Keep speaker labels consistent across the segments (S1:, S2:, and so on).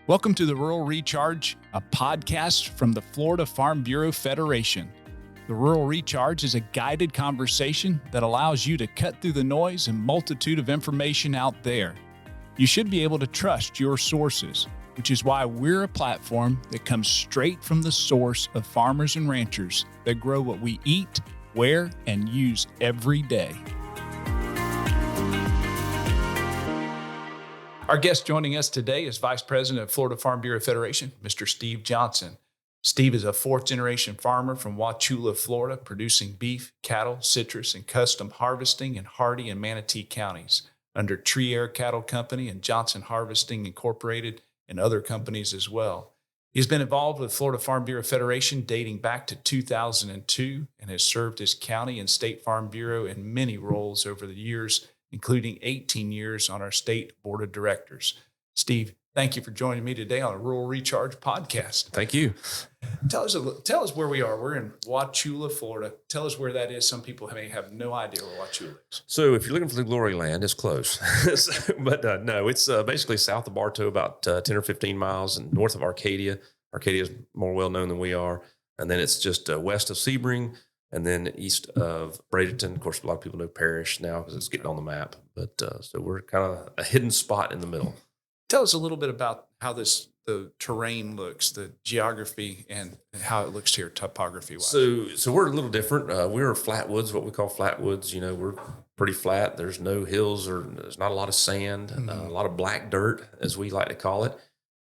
S1: Welcome to the Rural Recharge, a podcast from the Florida Farm Bureau Federation. The Rural Recharge is a guided conversation that allows you to cut through the noise and multitude of information out there. You should be able to trust your sources, which is why we're a platform that comes straight from the source of farmers and ranchers that grow what we eat, wear, and use every day. Our guest joining us today is Vice President of Florida Farm Bureau Federation, Mr. Steve Johnson. Steve is a fourth-generation farmer from Wauchula, Florida, producing beef, cattle, citrus, and custom harvesting in Hardee and Manatee Counties under Treeair Cattle Company and Johnson Harvesting Incorporated and other companies as well. He's been involved with Florida Farm Bureau Federation dating back to 2002 and has served as County and State Farm Bureau in many roles over the years, including 18 years on our state board of directors. Steve, thank you for joining me today on a Rural Recharge podcast.
S2: Thank you.
S1: Tell us where we are. We're in Wauchula, Florida. Tell us where that is. Some people may have no idea where Wauchula is.
S2: So if you're looking for the glory land, it's close. But no, it's basically south of Bartow, about 10 or 15 miles, and north of Arcadia. Arcadia is more well-known than we are. And then it's just west of Sebring, and then east of Bradenton. Of course, a lot of people know Parrish now because it's getting on the map. But so we're kind of a hidden spot in the middle.
S1: Tell us a little bit about how the terrain looks, the geography, and how it looks here topography-wise.
S2: So we're a little different. We're flat woods, what we call flat woods. You know, we're pretty flat. There's no hills or there's not a lot of sand, a lot of black dirt, as we like to call it.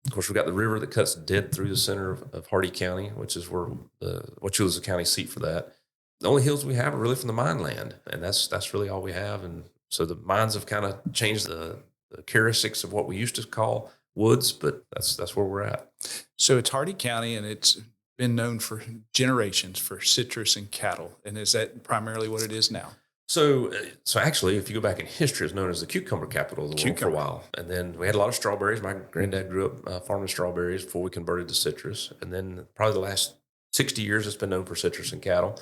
S2: Of course, we've got the river that cuts dead through the center of Hardee County, which is where Wauchula is the county seat for that. The only hills we have are really from the mine land, and that's really all we have. And so the mines have kind of changed the characteristics of what we used to call woods, but that's where we're at.
S1: So it's Hardee County, and it's been known for generations for citrus and cattle. And is that primarily what it is now?
S2: So actually, if you go back in history, it's known as the cucumber capital of the world for a while. And then we had a lot of strawberries. My granddad grew up farming strawberries before we converted to citrus. And then probably the last 60 years, it's been known for citrus and cattle.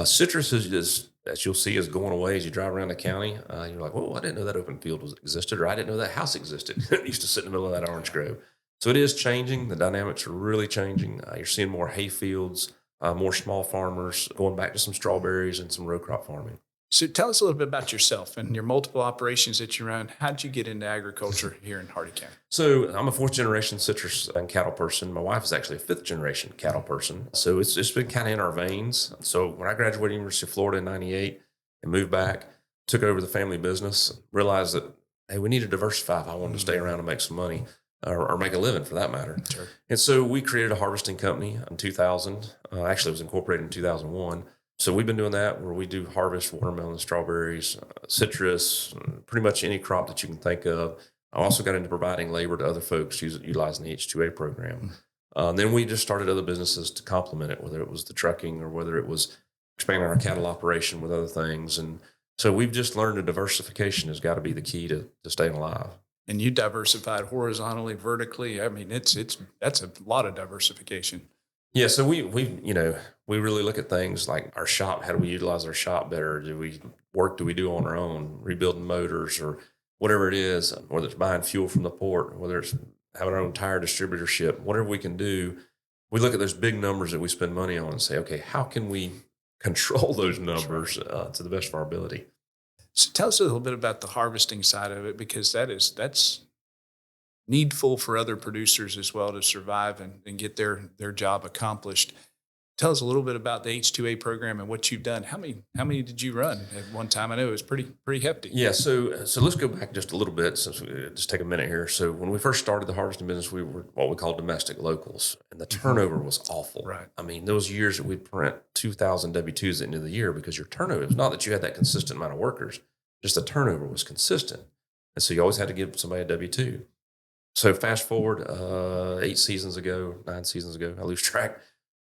S2: Citrus is, as you'll see, is going away as you drive around the county. You're like, "Whoa, I didn't know that open field existed," or "I didn't know that house existed." It used to sit in the middle of that orange grove. So it is changing. The dynamics are really changing. You're seeing more hay fields, more small farmers, going back to some strawberries and some row crop farming.
S1: So tell us a little bit about yourself and your multiple operations that you run. How did you get into agriculture here in Hardee County?
S2: So I'm a fourth-generation citrus and cattle person. My wife is actually a fifth-generation cattle person. So it's been kind of in our veins. So when I graduated University of Florida in 98 and moved back, took over the family business, realized that, hey, we need to diversify if I wanted to stay around and make some money or make a living for that matter.
S1: Sure.
S2: And so we created a harvesting company in 2000. Actually, it was incorporated in 2001. So we've been doing that where we do harvest watermelon, strawberries, citrus, pretty much any crop that you can think of. I also got into providing labor to other folks utilizing the H2A program. Then we just started other businesses to complement it, whether it was the trucking or whether it was expanding our cattle operation with other things. And so we've just learned that diversification has got to be the key to staying alive.
S1: And you diversified horizontally, vertically. I mean, that's a lot of diversification.
S2: Yeah, so we really look at things like our shop. How do we utilize our shop better? Do we do on our own, rebuilding motors or whatever it is, whether it's buying fuel from the port, whether it's having our own tire distributorship, whatever we can do. We look at those big numbers that we spend money on and say, okay, how can we control those numbers to the best of our ability?
S1: So tell us a little bit about the harvesting side of it, because that's needful for other producers as well to survive and get their job accomplished. Tell us a little bit about the H2A program and what you've done. How many did you run at one time? I know it was pretty hefty.
S2: Yeah, so let's go back just a little bit, since we just take a minute here. So when we first started the harvesting business, we were what we call domestic locals, and the turnover was awful.
S1: Right.
S2: I mean, those years that we'd print 2,000 W-2s at the end of the year because your turnover, it's not that you had that consistent amount of workers, just the turnover was consistent. And so you always had to give somebody a W-2. So fast forward 9 seasons ago, I lose track,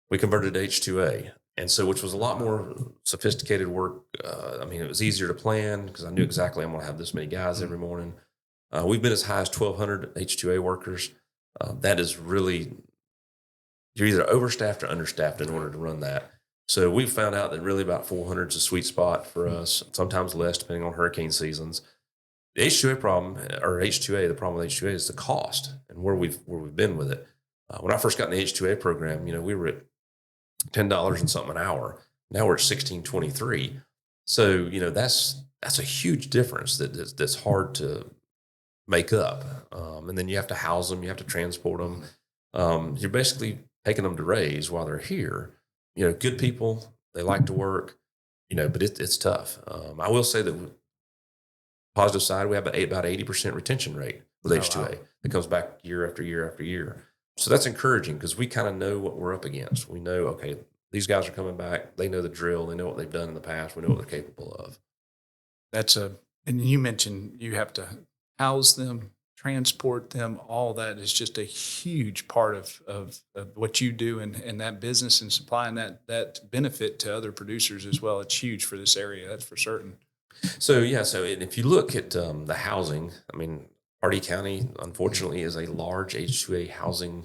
S2: we converted to H2A. And so, which was a lot more sophisticated work. It was easier to plan because I knew exactly I'm going to have this many guys every morning. We've been as high as 1,200 H2A workers. That is really, you're either overstaffed or understaffed in order to run that. So we found out that really about 400 is a sweet spot for us, sometimes less depending on hurricane seasons. The H2A problem, or H2A, the problem with H2A is the cost. and where we've been with it. When I first got in the H2A program, we were at $10 and something an hour. Now we're at 16.23. So that's a huge difference that's hard to make up. And then you have to house them, you have to transport them. You're basically taking them to raise while they're here. Good people, they like to work, but it's tough. I will say that positive side, we have about 80% retention rate with H2A. Wow. It comes back year after year after year. So that's encouraging because we kind of know what we're up against. We know, okay, these guys are coming back. They know the drill. They know what they've done in the past. We know what they're capable of.
S1: And you mentioned you have to house them, transport them. All that is just a huge part of what you do in that business and supplying that benefit to other producers as well. It's huge for this area. That's for certain.
S2: So if you look at the housing, Hardee County, unfortunately, is a large H2A housing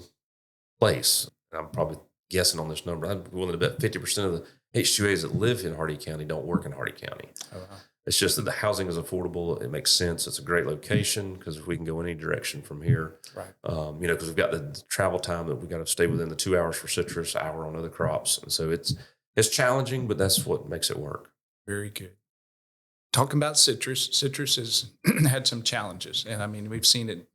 S2: place. I'm probably guessing on this number. I'm willing to bet 50% of the H2As that live in Hardee County don't work in Hardee County. Oh, wow. It's just that the housing is affordable. It makes sense. It's a great location because we can go any direction from here. Right. Because we've got the travel time that we got to stay within the 2 hours for citrus, hour on other crops. And so it's challenging, but that's what makes it work.
S1: Very good. Talking about citrus has had some challenges. And we've seen it.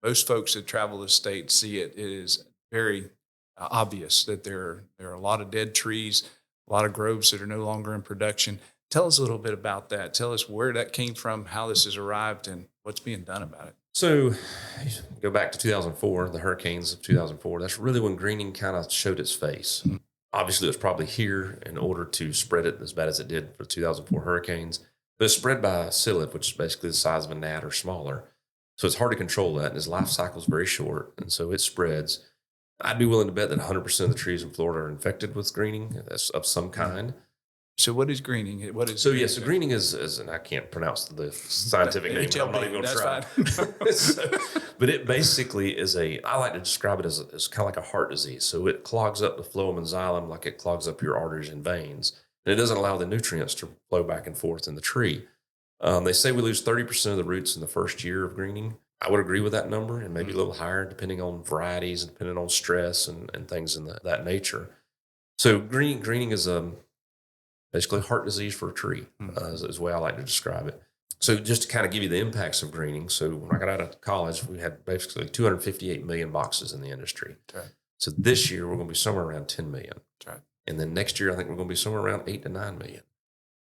S1: Most folks that travel the state see it. It is very obvious that there are a lot of dead trees, a lot of groves that are no longer in production. Tell us a little bit about that. Tell us where that came from, how this has arrived, and what's being done about it.
S2: So go back to 2004, the hurricanes of 2004. That's really when greening kind of showed its face. Mm-hmm. Obviously, it was probably here in order to spread it as bad as it did for 2004 hurricanes. But it's spread by psyllid, which is basically the size of a gnat or smaller. So it's hard to control that, and its life cycle is very short, and so it spreads. I'd be willing to bet that 100% of the trees in Florida are infected with greening of some kind. So
S1: what is greening?
S2: So greening is, and I can't pronounce the scientific name. I'm not even going to try. But it basically is I like to describe it as kind of like a heart disease. So it clogs up the phloem and xylem like it clogs up your arteries and veins. And it doesn't allow the nutrients to flow back and forth in the tree. They say we lose 30% of the roots in the first year of greening. I would agree with that number and maybe a little higher depending on varieties and depending on stress and things in that nature. So greening is basically heart disease for a tree, is the way I like to describe it. So just to kind of give you the impacts of greening. So when I got out of college, we had basically 258 million boxes in the industry. Right. So this year we're going to be somewhere around 10 million. Right. And then next year, I think we're going to be somewhere around 8 to 9 million.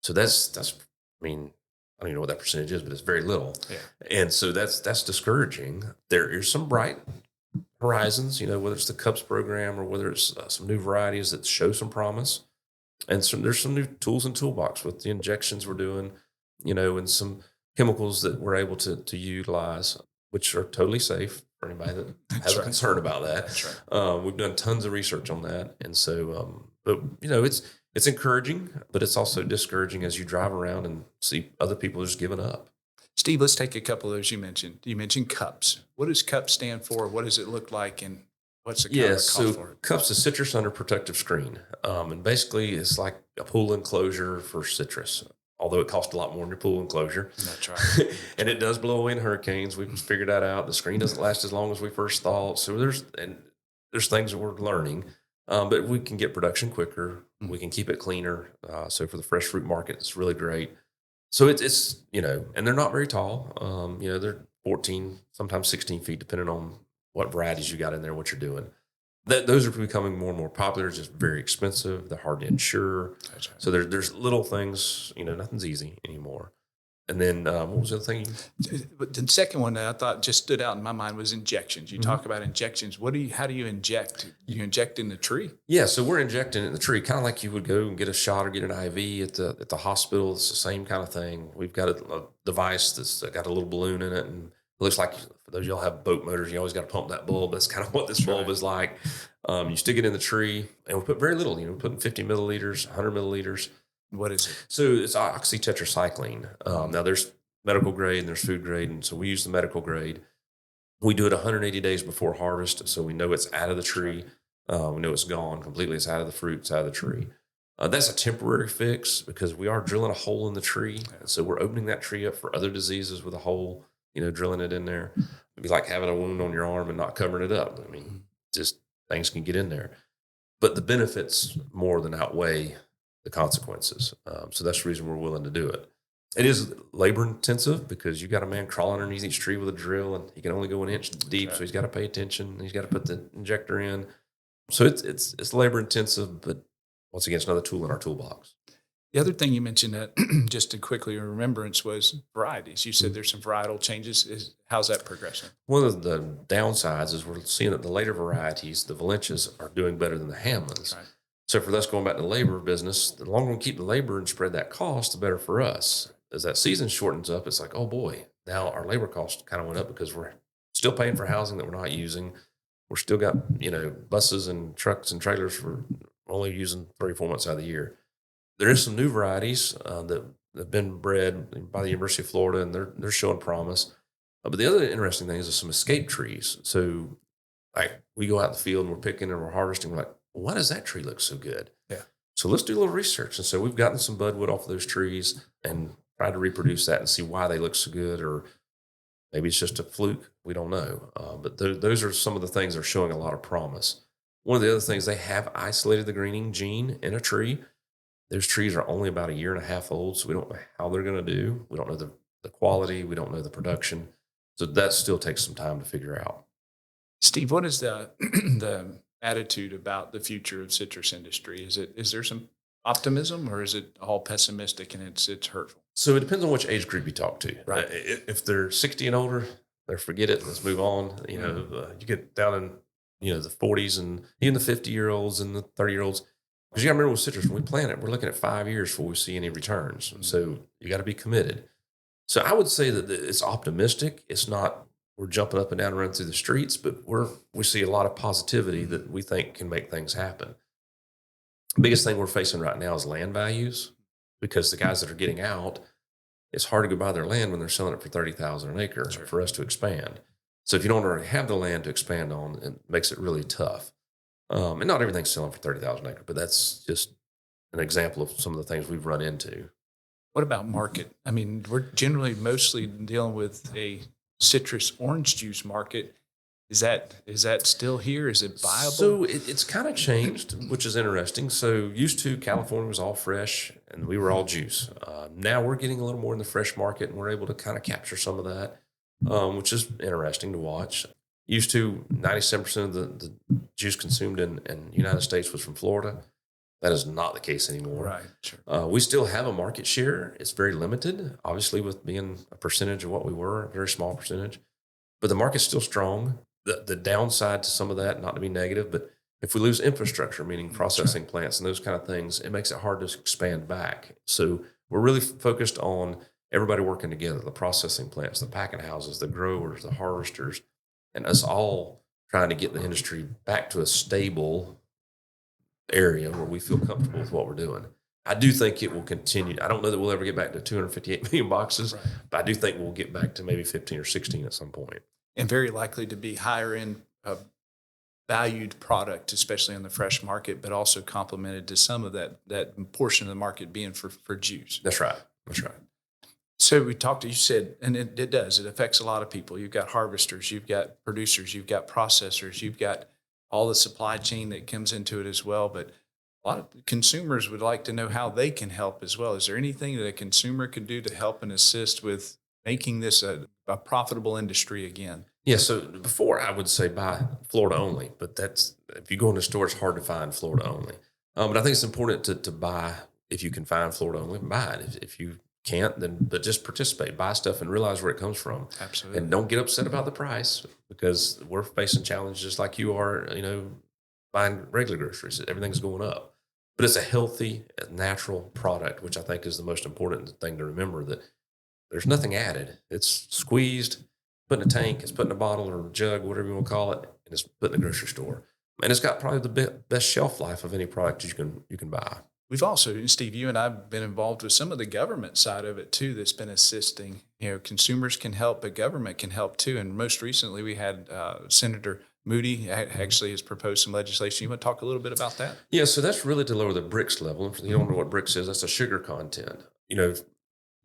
S2: So that's I don't even know what that percentage is, but it's very little. Yeah. And so that's discouraging. There is some bright horizons, whether it's the CUPS program or whether it's some new varieties that show some promise. And there's some new tools in the toolbox with the injections we're doing, and some chemicals that we're able to utilize, which are totally safe for anybody that has a concern about that. That's right. We've done tons of research on that. And so, but it's encouraging, but it's also discouraging as you drive around and see other people just giving up.
S1: Steve, let's take a couple of those you mentioned. You mentioned CUPS. What does CUPS stand for? What does it look like? And what's the cost for it?
S2: CUPS is citrus under protective screen. And basically it's like a pool enclosure for citrus, although it costs a lot more than your pool enclosure.
S1: That's right.
S2: And it does blow away in hurricanes. We've figured that out. The screen doesn't last as long as we first thought. So there's things that we're learning. But we can get production quicker. Mm-hmm. We can keep it cleaner. So for the fresh fruit market, it's really great. So it's and they're not very tall. They're 14, sometimes 16 feet, depending on what varieties you got in there, what you're doing. Those are becoming more and more popular. It's just very expensive. They're hard to insure. Right. So there's little things, nothing's easy anymore. And then what was the other thing?
S1: The second one that I thought just stood out in my mind was injections. You talk about injections. How do you inject? You inject in the tree?
S2: Yeah, so we're injecting in the tree, kind of like you would go and get a shot or get an IV at the hospital. It's the same kind of thing. We've got a device that's got a little balloon in it, and it looks like, for those of y'all have boat motors, you always got to pump that bulb. That's kind of what this bulb is like. You stick it in the tree, and we put very little. We're putting 50 milliliters, 100 milliliters.
S1: What is it?
S2: So it's oxytetracycline. Now there's medical grade and there's food grade, and so we use the medical grade. We do it 180 days before harvest, so we know it's out of the tree. We know it's gone completely. It's out of the fruit. It's out of the tree. That's a temporary fix because we are drilling a hole in the tree, so we're opening that tree up for other diseases with a hole. Drilling it in there. be like having a wound on your arm and not covering it up. I mean, just things can get in there. But the benefits more than outweigh the consequences. So that's the reason we're willing to do it. It is labor intensive because you got a man crawling underneath each tree with a drill, and he can only go an inch deep, so he's got to pay attention. He's got to put the injector in. So it's labor intensive, but once again, it's another tool in our toolbox.
S1: The other thing you mentioned that just to quickly remembrance was varieties. You said there's some varietal changes. How's that progressing?
S2: One of the downsides is we're seeing that the later varieties, the Valencias, are doing better than the Hamlins.
S1: Right.
S2: So for us going back to the labor business, the longer we keep the labor and spread that cost, the better for us. As that season shortens up, it's like, oh boy, now our labor cost kind of went up because we're still paying for housing that we're not using. We're still got, buses and trucks and trailers for only using 3-4 months out of the year. There is some new varieties that have been bred by the University of Florida, and they're showing promise. But the other interesting thing is there's some escape trees. So like we go out in the field and we're picking and we're harvesting. We're like, why does that tree look so good?
S1: Yeah.
S2: So let's do a little research. And so we've gotten some budwood off of those trees and tried to reproduce that and see why they look so good, or maybe it's just a fluke. We don't know. But those are some of the things that are showing a lot of promise. One of the other things, they have isolated the greening gene in a tree. Those trees are only about 1.5 years old, so we don't know how they're going to do. We don't know the quality. We don't know the production. So that still takes some time to figure out.
S1: Steve, what is the the attitude about the future of citrus industry? Is there some optimism, or is it all pessimistic and it's hurtful?
S2: So it depends on which age group you talk to.
S1: Right.
S2: If they're 60 and older, they're forget it. Let's move on. You get down in the 40s and even the 50-year-olds and the 30-year-olds. Because you got to remember with citrus, when we plant it, we're looking at 5 years before we see any returns. So you got to be committed. So I would say that it's optimistic. It's not we're jumping up and down and running through the streets, but we see a lot of positivity that we think can make things happen. The biggest thing we're facing right now is land values, because the guys that are getting out, it's hard to go buy their land when they're selling it for $30,000 an acre for us to expand. So if you don't already have the land to expand on, it makes it really tough. And not everything's selling for $30,000 an acre, but that's just an example of some of the things we've run into.
S1: What about market? I mean, we're generally mostly dealing with a citrus orange juice market. Is that still here? Is it viable?
S2: So it's kind of changed, which is interesting. So used to California was all fresh and we were all juice. Now we're getting a little more in the fresh market, and we're able to kind of capture some of that, which is interesting to watch. Used to 97% of the juice consumed in the United States was from Florida. That is not the case anymore.
S1: Right. Sure.
S2: We still have a market share. It's very limited, obviously, with being a percentage of what we were, a very small percentage. But the market's still strong. The downside to some of that, not to be negative, but if we lose infrastructure, meaning processing plants and those kind of things, it makes it hard to expand back. So we're really focused on everybody working together, the processing plants, the packing houses, the growers, the harvesters, and us all trying to get the industry back to a stable area where we feel comfortable with what we're doing. I do think it will continue. I don't know that we'll ever get back to 258 million boxes, but I do think we'll get back to maybe 15 or 16 at some point.
S1: And very likely to be higher in valued product, especially in the fresh market, but also complemented to some of that portion of the market being for juice.
S2: That's right. That's right.
S1: So you said, and it does, it affects a lot of people. You've got harvesters, you've got producers, you've got processors, you've got all the supply chain that comes into it as well. But a lot of consumers would like to know how they can help as well. Is there anything that a consumer can do to help and assist with making this a profitable industry again?
S2: Yeah, so before I would say buy Florida only, but that's if you go in the store, it's hard to find Florida only. But I think it's important to buy, if you can find Florida only, buy it. If you can't, but just participate, buy stuff and realize where it comes from.
S1: Absolutely.
S2: And don't get upset about the price, because we're facing challenges just like you are, buying regular groceries. Everything's going up. But it's a healthy, natural product, which I think is the most important thing to remember, that there's nothing added. It's squeezed, put in a tank, it's put in a bottle or a jug, whatever you want to call it, and it's put in a grocery store. And it's got probably the best shelf life of any product you can buy.
S1: We've also, Steve, you and I have been involved with some of the government side of it too that's been assisting. Consumers can help, but government can help too. And most recently we had Senator Moody actually has proposed some legislation. You want to talk a little bit about that?
S2: Yeah, so that's really to lower the bricks level. If you don't know what bricks is, that's a sugar content.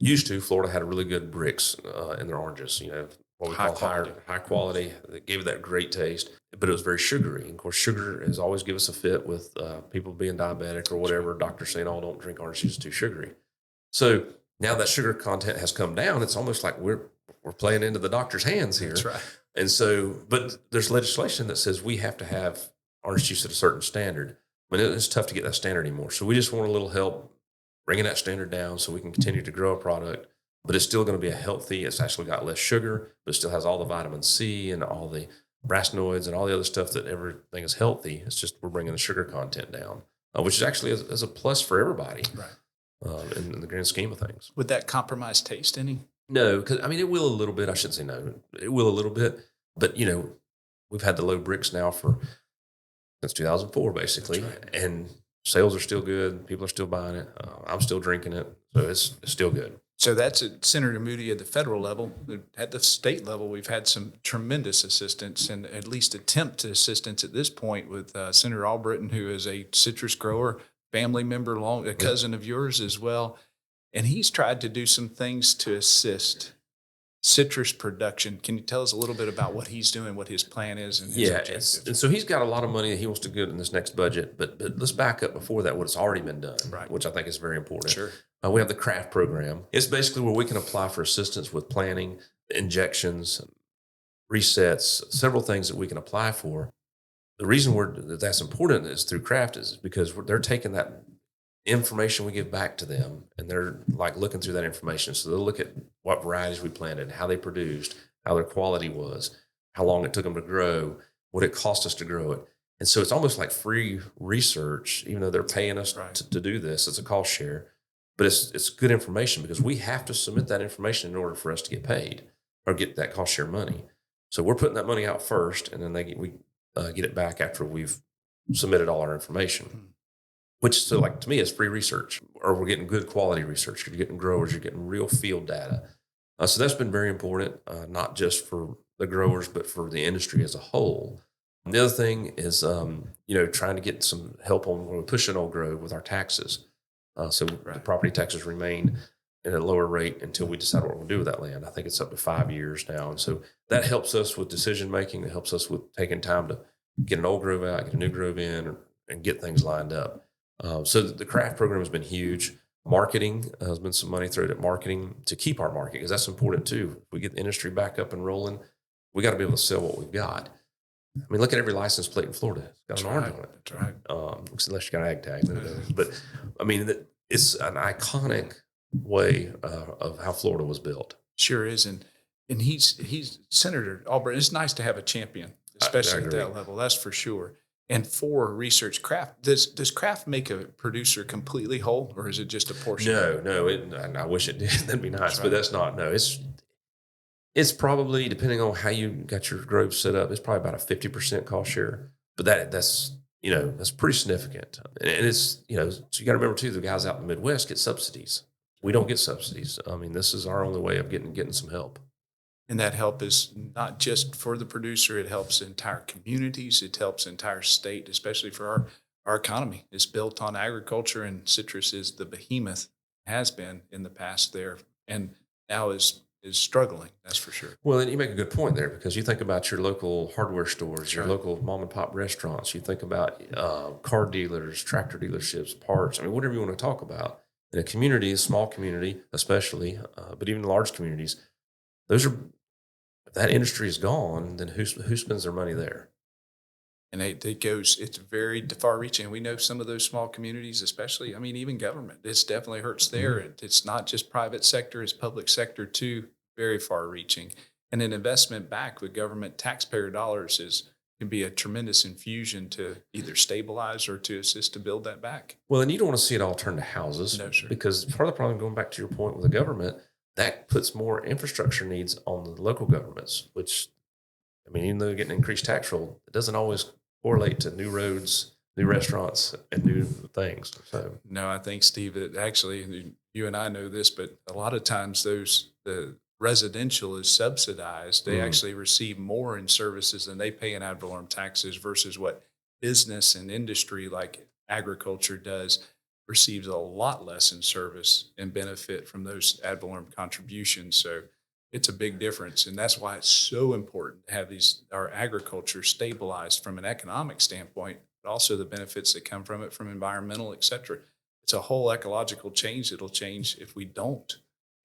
S2: Used to, Florida had a really good bricks in their oranges, what we
S1: High
S2: call
S1: quality.
S2: high quality. That gave it that great taste, but it was very sugary. And of course, sugar has always given us a fit with people being diabetic or whatever. Doctors saying, "Oh, don't drink orange juice; it's too sugary." So now that sugar content has come down, it's almost like we're playing into the doctor's hands here.
S1: That's right.
S2: And so, but there's legislation that says we have to have orange juice at a certain standard. I mean, it's tough to get that standard anymore. So we just want a little help bringing that standard down so we can continue to grow a product, but it's still going to be a healthy. It's actually got less sugar, but it still has all the vitamin C and all the racinoids and all the other stuff that everything is healthy. It's just we're bringing the sugar content down, which is actually is a plus for everybody.
S1: Right.
S2: In the grand scheme of things.
S1: Would that compromise taste any?
S2: No, because I mean, it will a little bit. I shouldn't say no. It will a little bit, but we've had the low bricks now since 2004, basically,
S1: That's right.
S2: and sales are still good. People are still buying it. I'm still drinking it, so it's still good.
S1: So that's at Senator Moody at the federal level. At the state level, we've had some tremendous assistance and at least attempt to assistance at this point with Senator Albritton, who is a citrus grower, family member, a cousin of yours as well. And he's tried to do some things to assist citrus production. Can you tell us a little bit about what he's doing, what his plan is, and his objectives?
S2: And so he's got a lot of money that he wants to get in this next budget. But let's back up before that, what's already been done,
S1: Right.
S2: which I think is very important.
S1: Sure.
S2: We have the CRAFT program. It's basically where we can apply for assistance with planning, injections, resets, several things that we can apply for. The reason that's important is through CRAFT is because they're taking that information we give back to them and they're like looking through that information. So they'll look at what varieties we planted, how they produced, how their quality was, how long it took them to grow, what it cost us to grow it. And so it's almost like free research, even though they're paying us
S1: Right.
S2: to do this. It's a cost share, but it's good information because we have to submit that information in order for us to get paid or get that cost share money. So we're putting that money out first, and then we get it back after we've submitted all our information. Which, so like to me, is free research, or we're getting good quality research. You're getting growers, you're getting real field data. So that's been very important, not just for the growers, but for the industry as a whole. And the other thing is, trying to get some help on when we push an old grove with our taxes. So
S1: Right.
S2: the property taxes remain at a lower rate until we decide what we'll do with that land. I think it's up to 5 years now. And so that helps us with decision making. It helps us with taking time to get an old grove out, get a new grove in, and get things lined up. So the CRAFT program has been huge. Marketing has been some money thrown at marketing to keep our market, because that's important too. If we get the industry back up and rolling, we got to be able to sell what we've got. I mean, look at every license plate in Florida. It's got
S1: That's
S2: an orange
S1: right.
S2: on it.
S1: That's right.
S2: Unless you got an ag tag. Then it doesn't. But I mean, it's an iconic way of how Florida was built.
S1: Sure is. And he's Senator Albritton. It's nice to have a champion, especially at that level. That's for sure. And for research CRAFT, does CRAFT make a producer completely whole, or is it just a portion?
S2: No. And I wish it did. That'd be nice,
S1: That's right.
S2: but that's not. No, it's probably, depending on how you got your grove set up, it's probably about a 50% cost share. But that's pretty significant. And it's so you got to remember too, the guys out in the Midwest get subsidies. We don't get subsidies. I mean, this is our only way of getting some help.
S1: And that help is not just for the producer, it helps entire communities, it helps entire state, especially for our economy. It's built on agriculture, and citrus is the behemoth, has been in the past there, and now is struggling, that's for sure.
S2: Well, and you make a good point there, because you think about your local hardware stores, your
S1: Right.
S2: local mom and pop restaurants, you think about car dealers, tractor dealerships, parts, I mean, whatever you want to talk about. In a community, a small community especially, but even large communities, if that industry is gone, then who spends their money there?
S1: And it's very far reaching. We know some of those small communities, especially, I mean, even government, it's definitely hurts there. It's not just private sector, it's public sector too, very far reaching. And an investment back with government taxpayer dollars can be a tremendous infusion to either stabilize or to assist to build that back.
S2: Well, and you don't want to see it all turn to houses.
S1: No, sir.
S2: Because part of the problem, going back to your point with the government, that puts more infrastructure needs on the local governments, which, I mean, even though they're getting increased tax roll, it doesn't always correlate to new roads, new restaurants, and new things. So
S1: No, I think, Steve, that actually, you and I know this, but a lot of times the residential is subsidized. They actually receive more in services than they pay in ad valorem taxes versus what business and industry like agriculture does, receives a lot less in service and benefit from those ad valorem contributions. So It's a big difference. And that's why it's so important to have our agriculture stabilized from an economic standpoint, but also the benefits that come from it from environmental, et cetera. It's a whole ecological change that'll change if we don't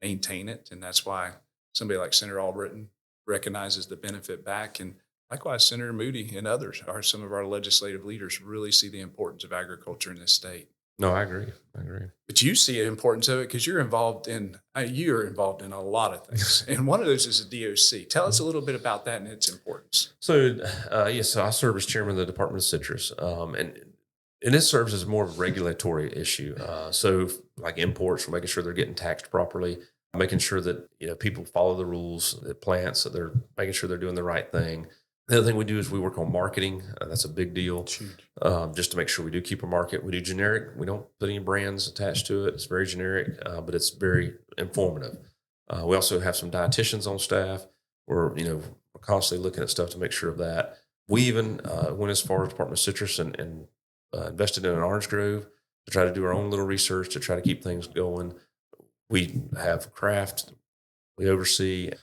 S1: maintain it. And that's why somebody like Senator Albritton recognizes the benefit back. And likewise, Senator Moody and others are some of our legislative leaders really see the importance of agriculture in this state.
S2: No, I agree. I agree.
S1: But you see the importance of it because you're involved in a lot of things, and one of those is the DOC. Tell us a little bit about that and its importance.
S2: So, yes, so I serve as chairman of the Department of Citrus, and it serves as more of a regulatory issue. So, like imports, we're making sure they're getting taxed properly, making sure that people follow the rules, that plants, that they're making sure they're doing the right thing. The other thing we do is we work on marketing. That's a big deal. Just to make sure we do keep a market. We do generic. We don't put any brands attached to it. It's very generic, but it's very informative. We also have some dietitians on staff. We're constantly looking at stuff to make sure of that. We even went as far as Department of Citrus and invested in an orange grove to try to do our own little research to try to keep things going. We have craft. We oversee.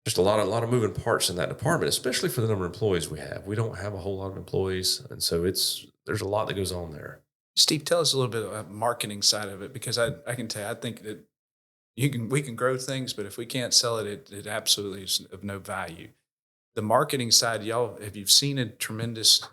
S2: Just a lot of moving parts in that department, especially for the number of employees we have. We don't have a whole lot of employees, and so there's a lot that goes on there.
S1: Steve, tell us a little bit about the marketing side of it, because I can tell you, I think that we can grow things, but if we can't sell it, it absolutely is of no value. The marketing side, have you seen a tremendous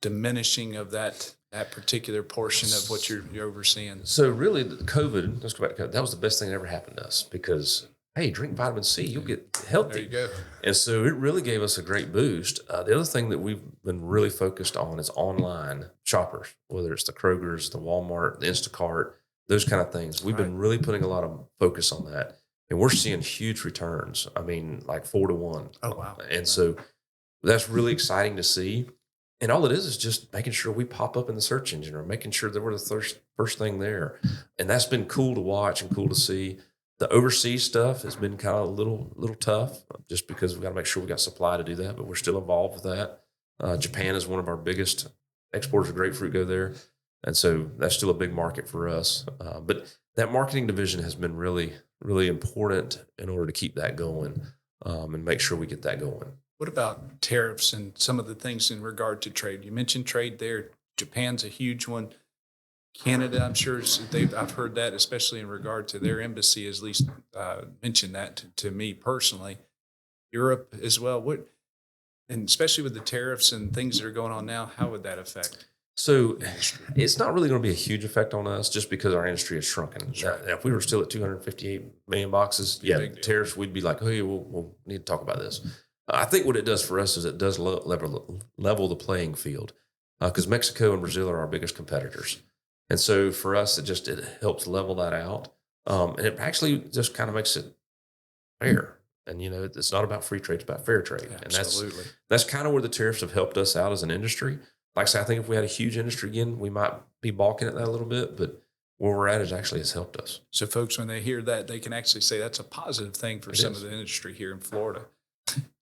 S1: diminishing of that particular portion of what you're overseeing?
S2: So really, COVID. Let's go back to COVID. That was the best thing that ever happened to us because. Hey, drink vitamin C, you'll get healthy.
S1: There you go.
S2: And so it really gave us a great boost. The other thing that we've been really focused on is online shoppers, whether it's the Kroger's, the Walmart, the Instacart, those kind of things. We've been really putting a lot of focus on that. And we're seeing huge returns. I mean, like 4-to-1.
S1: Oh, wow.
S2: And so that's really exciting to see. And all it is just making sure we pop up in the search engine or making sure that we're the first thing there. And that's been cool to watch and cool to see. The overseas stuff has been kind of a little tough just because we got to make sure we got supply to do that, but we're still involved with that. Japan is one of our biggest exporters of grapefruit go there. And so that's still a big market for us. But that marketing division has been really, really important in order to keep that going and make sure we get that going.
S1: What about tariffs and some of the things in regard to trade? You mentioned trade there. Japan's a huge one. Canada, I'm sure I've heard that, especially in regard to their embassy, at least mentioned that to me personally. Europe as well. And especially with the tariffs and things that are going on now, how would that affect?
S2: So it's not really going to be a huge effect on us just because our industry has shrunken.
S1: Sure.
S2: If we were still at 258 million boxes, tariffs, we'd be like, hey, we'll need to talk about this. I think what it does for us is it does level the playing field because Mexico and Brazil are our biggest competitors. And so for us, it helps level that out. And it actually just kind of makes it fair. And, it's not about free trade, it's about fair trade.
S1: Absolutely.
S2: And that's kind of where the tariffs have helped us out as an industry. Like I said, I think if we had a huge industry again, we might be balking at that a little bit, but where we're at has helped us.
S1: So folks, when they hear that, they can actually say that's a positive thing for some of the industry here in Florida.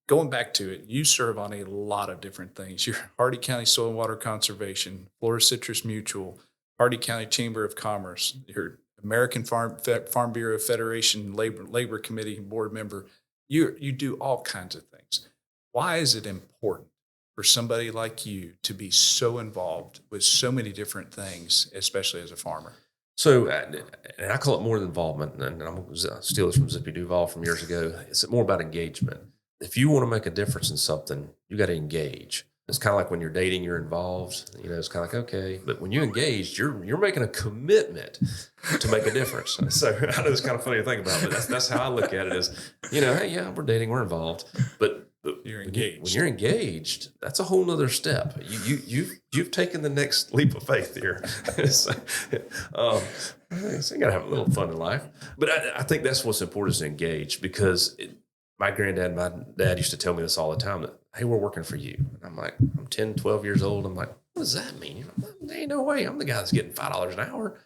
S1: Going back to it, you serve on a lot of different things. You're Hardee County Soil and Water Conservation, Florida Citrus Mutual, Hardee County Chamber of Commerce, your American Farm Bureau Federation Labor Committee board member. You do all kinds of things. Why is it important for somebody like you to be so involved with so many different things, especially as a farmer?
S2: So, and I call it more than involvement, and I'm going to steal this from Zippy Duval from years ago. It's more about engagement. If you want to make a difference in something, you got to engage. It's kind of like when you're dating, you're involved. It's kind of like, okay. But when you engage, you're making a commitment to make a difference. So I know it's kind of funny to think about, but that's how I look at it is, hey, yeah, we're dating, we're involved. But
S1: you're engaged.
S2: When you're engaged, that's a whole nother step. You've taken the next leap of faith here. So you got to have a little fun in life. But I think that's what's important is to engage because my granddad and my dad used to tell me this all the time that, hey, we're working for you. And I'm like, I'm 10, 12 years old. I'm like, what does that mean? There ain't no way. I'm the guy that's getting $5 an hour,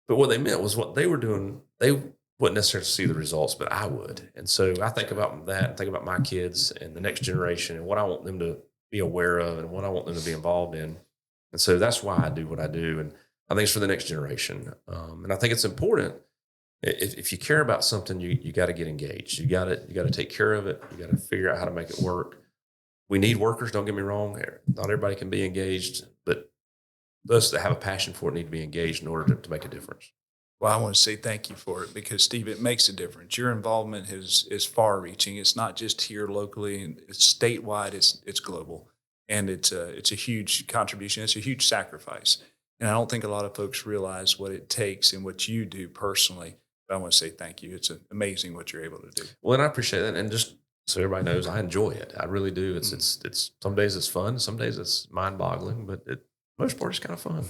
S2: But what they meant was what they were doing, they wouldn't necessarily see the results, but I would. And so I think about that and think about my kids and the next generation and what I want them to be aware of and what I want them to be involved in. And so that's why I do what I do. And I think it's for the next generation. And I think it's important If you care about something, you got to get engaged. You got to take care of it. You got to figure out how to make it work. We need workers. Don't get me wrong. Not everybody can be engaged, but those that have a passion for it need to be engaged in order to make a difference.
S1: Well, I want to say thank you for it because, Steve, it makes a difference. Your involvement is far-reaching. It's not just here locally, and it's statewide. It's global, and it's a huge contribution. It's a huge sacrifice, and I don't think a lot of folks realize what it takes and what you do personally. But I want to say thank you. It's amazing what you're able to do.
S2: Well, and I appreciate that, and just so everybody knows, I enjoy it. I really do. It's some days it's fun, some days it's mind-boggling, but most part it's kind of fun.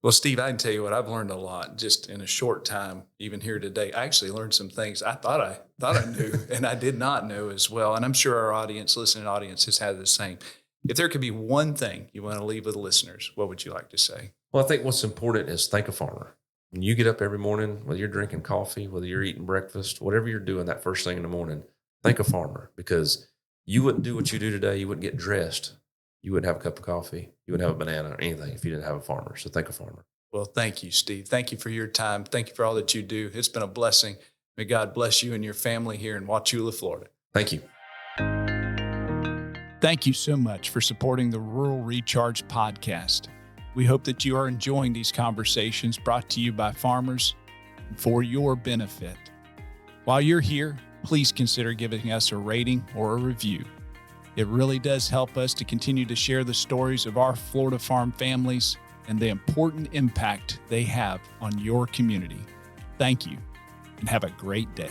S1: Well, Steve, I can tell you what, I've learned a lot just in a short time, even here today. I actually learned some things I thought I knew and I did not know as well. And I'm sure our audience, listening audience, has had the same. If there could be one thing you want to leave with the listeners, what would you like to say?
S2: Well, I think what's important is thank a farmer. When you get up every morning, whether you're drinking coffee, whether you're eating breakfast, whatever you're doing that first thing in the morning, thank a farmer, because you wouldn't do what you do today. You wouldn't get dressed. You wouldn't have a cup of coffee. You wouldn't have a banana or anything if you didn't have a farmer. So thank a farmer.
S1: Well, thank you, Steve. Thank you for your time. Thank you for all that you do. It's been a blessing. May God bless you and your family here in Wauchula, Florida.
S2: Thank you.
S1: Thank you so much for supporting the Rural Recharge podcast. We hope that you are enjoying these conversations brought to you by farmers for your benefit. While you're here, please consider giving us a rating or a review. It really does help us to continue to share the stories of our Florida farm families and the important impact they have on your community. Thank you, and have a great day.